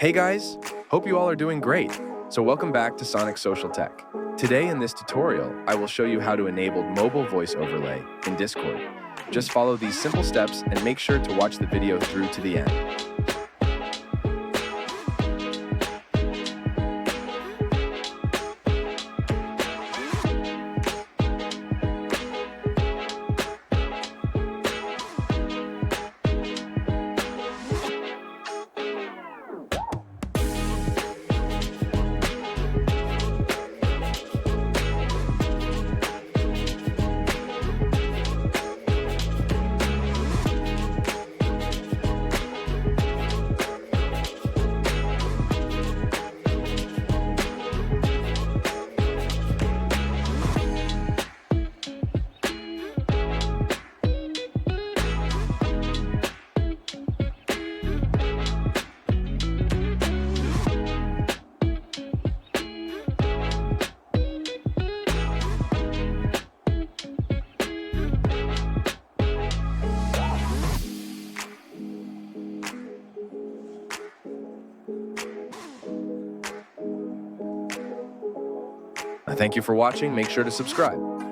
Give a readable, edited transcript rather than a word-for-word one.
Hey guys, hope you all are doing great. So welcome back to Sonic Social Tech. Today in this tutorial, I will show you how to enable mobile voice overlay in Discord. Just follow these simple steps and make sure to watch the video through to the end. Thank you for watching. Make sure to subscribe.